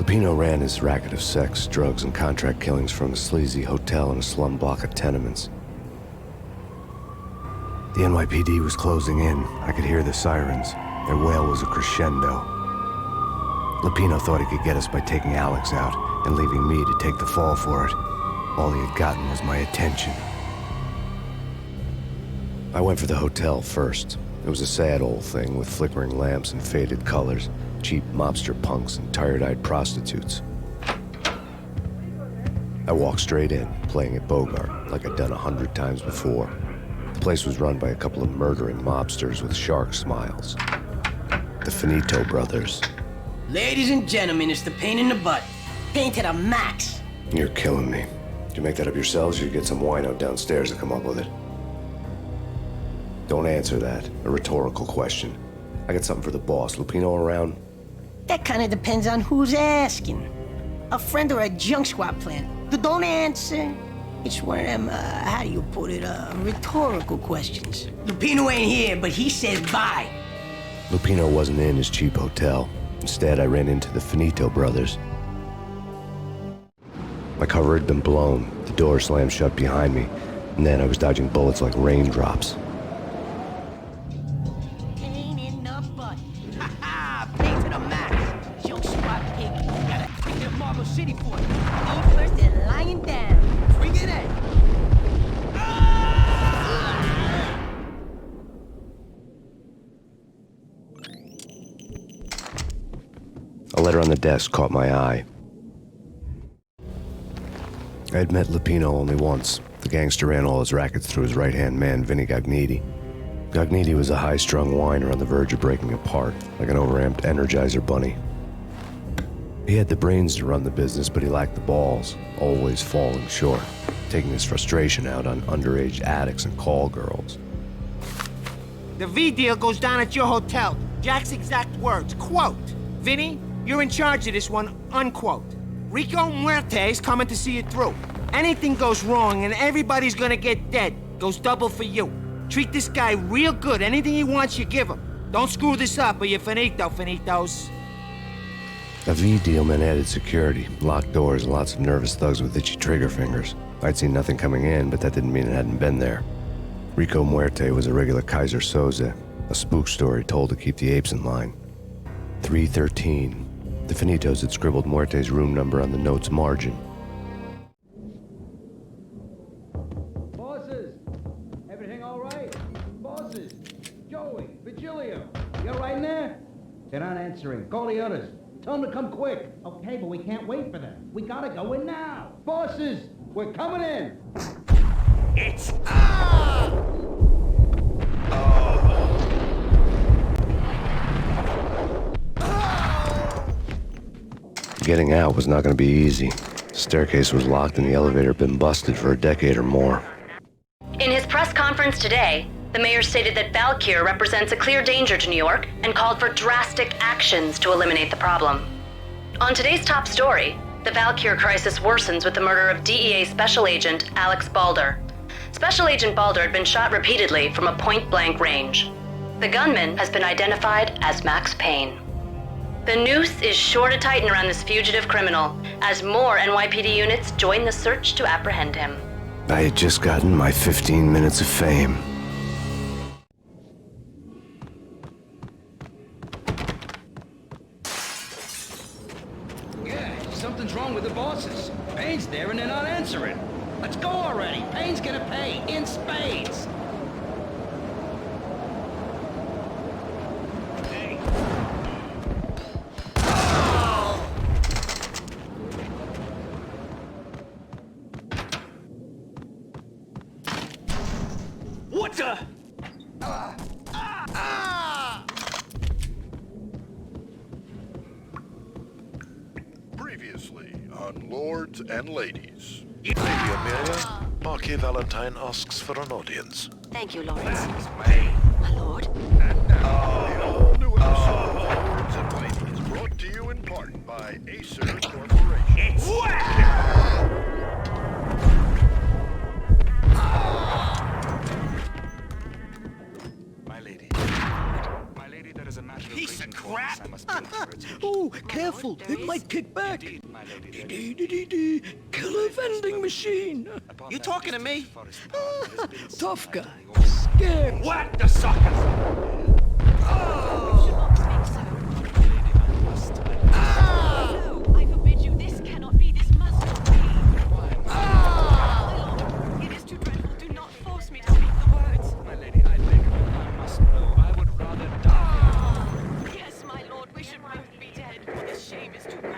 Lupino ran his racket of sex, drugs, and contract killings from a sleazy hotel in a slum block of tenements. The NYPD was closing in. I could hear the sirens. Their wail was a crescendo. Lupino thought he could get us by taking Alex out and leaving me to take the fall for it. All he had gotten was my attention. I went for the hotel first. It was a sad old thing with flickering lamps and faded colors, cheap mobster punks and tired-eyed prostitutes. I walked straight in, playing at Bogart, like I'd done 100 times before. The place was run by a couple of murdering mobsters with shark smiles. The Finito brothers. Ladies and gentlemen, it's the pain in the butt. Pain to the max. You're killing me. Did you make that up yourselves, or you get some wino downstairs to come up with it? Don't answer that. A rhetorical question. I got something for the boss. Lupino around? That kind of depends on who's asking. A friend or a junk squad plan. Don't answer. It's one of them, how do you put it, rhetorical questions. Lupino ain't here, but he says bye. Lupino wasn't in his cheap hotel. Instead, I ran into the Finito brothers. My cover had been blown. The door slammed shut behind me, and then I was dodging bullets like raindrops. Pain in the butt. Ha ha! Pain to the max. Junk squad pig. Gotta hit Marble City for it. Eat first and lying down. Bring it in. A letter on the desk caught my eye. I had met Lupino only once. The gangster ran all his rackets through his right-hand man, Vinny Gagniti. Gagniti was a high-strung whiner on the verge of breaking apart, like an overamped Energizer bunny. He had the brains to run the business, but he lacked the balls, always falling short, taking his frustration out on underage addicts and call girls. The V deal goes down at your hotel. Jack's exact words, quote, "Vinny, you're in charge of this one," unquote. Rico Muerte's coming to see it through. Anything goes wrong and everybody's gonna get dead. Goes double for you. Treat this guy real good. Anything he wants, you give him. Don't screw this up or you're finito, finitos. A V deal meant added security, locked doors, and lots of nervous thugs with itchy trigger fingers. I'd seen nothing coming in, but that didn't mean it hadn't been there. Rico Muerte was a regular Kaiser Soze, a spook story told to keep the apes in line. 313. The Finitos had scribbled Muerte's room number on the note's margin. Bosses! Everything all right? Bosses! Joey! Vigilio! You all right in there? They're not answering. Call the others. Tell them to come quick. Okay, but we can't wait for them. We gotta go in now. Bosses! We're coming in! It's Getting out was not going to be easy. The staircase was locked and the elevator had been busted for a decade or more. In his press conference today, the mayor stated that Valkyr represents a clear danger to New York and called for drastic actions to eliminate the problem. On today's top story, the Valkyr crisis worsens with the murder of DEA Special Agent Alex Balder. Special Agent Balder had been shot repeatedly from a point-blank range. The gunman has been identified as Max Payne. The noose is sure to tighten around this fugitive criminal as more NYPD units join the search to apprehend him. I had just gotten my 15 minutes of fame. Yeah, something's wrong with the bosses. Payne's there and they're not answering. Let's go already. Payne's gonna pay in spades. what the? Previously on Lords and Ladies. Lady Amelia, Marquis Valentine asks for an audience. Thank you, Lawrence. Way. My lord. And now, the all-new episode of Lords and Ladies, brought to you in part by Acer Corporation. It's My lady, that is a matter of Piece great of importance. crap. I must deliver it to you. Ooh, Oh, careful, it might kick back. Killer vending machine. You talking to me? Tough guy. Scared. What the sucker? No, I forbid you. This cannot be. This must not be. My lord, it is too dreadful. Do not force me to speak the words. My lady, I beg you, I must know. I would rather die. Yes, my lord, we should both be dead, for this shame is too great.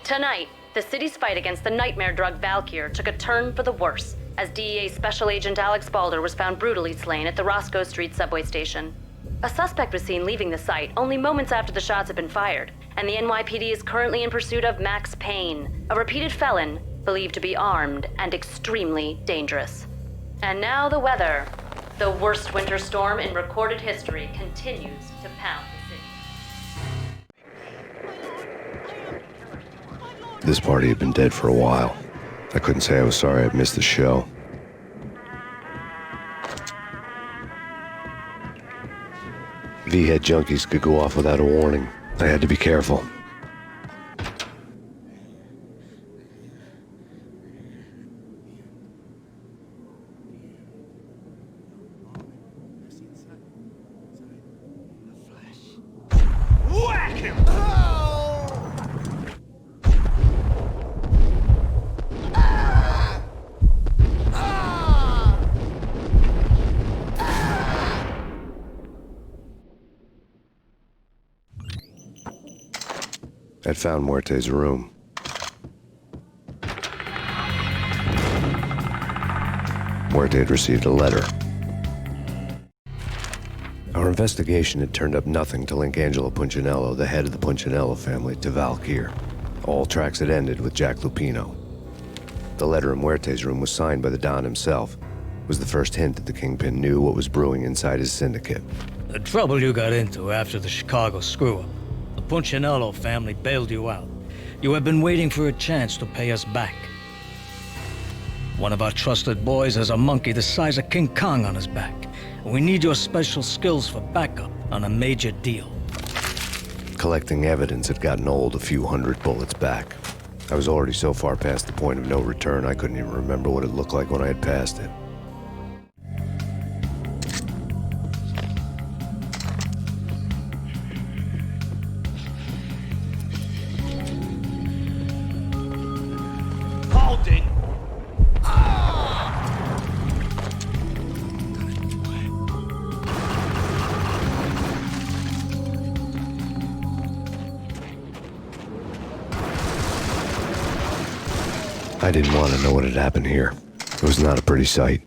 Tonight, the city's fight against the nightmare drug Valkyr took a turn for the worse as DEA Special Agent Alex Balder was found brutally slain at the Roscoe Street subway station. A suspect was seen leaving the site only moments after the shots had been fired, and the NYPD is currently in pursuit of Max Payne, a repeated felon believed to be armed and extremely dangerous. And now the weather. The worst winter storm in recorded history continues to pound the city. This party had been dead for a while. I couldn't say I was sorry I'd missed the show. V-head junkies could go off without a warning. I had to be careful. Whack him! I'd found Muerte's room. Muerte had received a letter. Our investigation had turned up nothing to link Angelo Punchinello, the head of the Punchinello family, to Valkyr. All tracks had ended with Jack Lupino. The letter in Muerte's room was signed by the Don himself. It was the first hint that the Kingpin knew what was brewing inside his syndicate. The trouble you got into after the Chicago screw-up. The Punchinello family bailed you out. You have been waiting for a chance to pay us back. One of our trusted boys has a monkey the size of King Kong on his back. And we need your special skills for backup on a major deal. Collecting evidence had gotten old a few hundred bullets back. I was already so far past the point of no return I couldn't even remember what it looked like when I had passed it. Hold it! I didn't want to know what had happened here. It was not a pretty sight.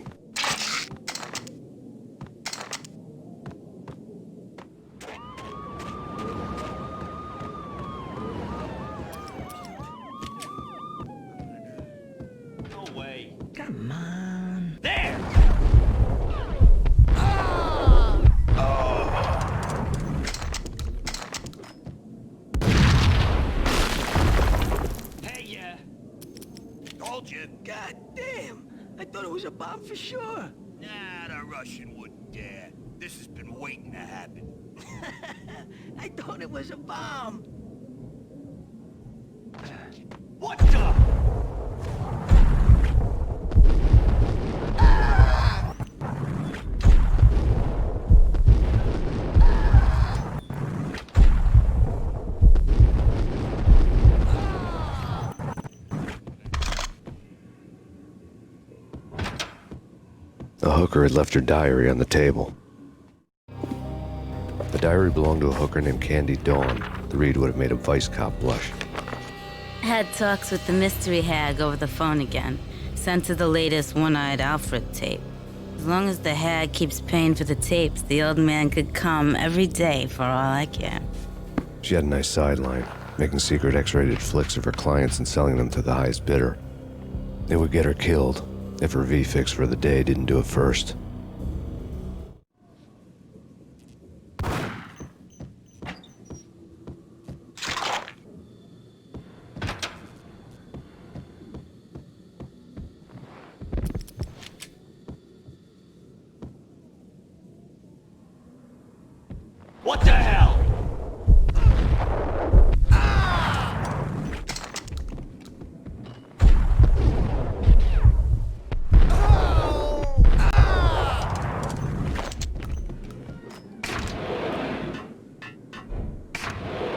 No way. Come on. There! Hey, Told you. God damn! I thought it was a bomb for sure. Nah, the Russian wouldn't dare. This has been waiting to happen. I thought it was a bomb. What the? The hooker had left her diary on the table. The diary belonged to a hooker named Candy Dawn. The read would have made a vice cop blush. Had talks with the mystery hag over the phone again. Sent her the latest One-Eyed Alfred tape. As long as the hag keeps paying for the tapes, the old man could come every day for all I care. She had a nice sideline, making secret X-rated flicks of her clients and selling them to the highest bidder. It would get her killed if her V-fix for the day didn't do it first. What the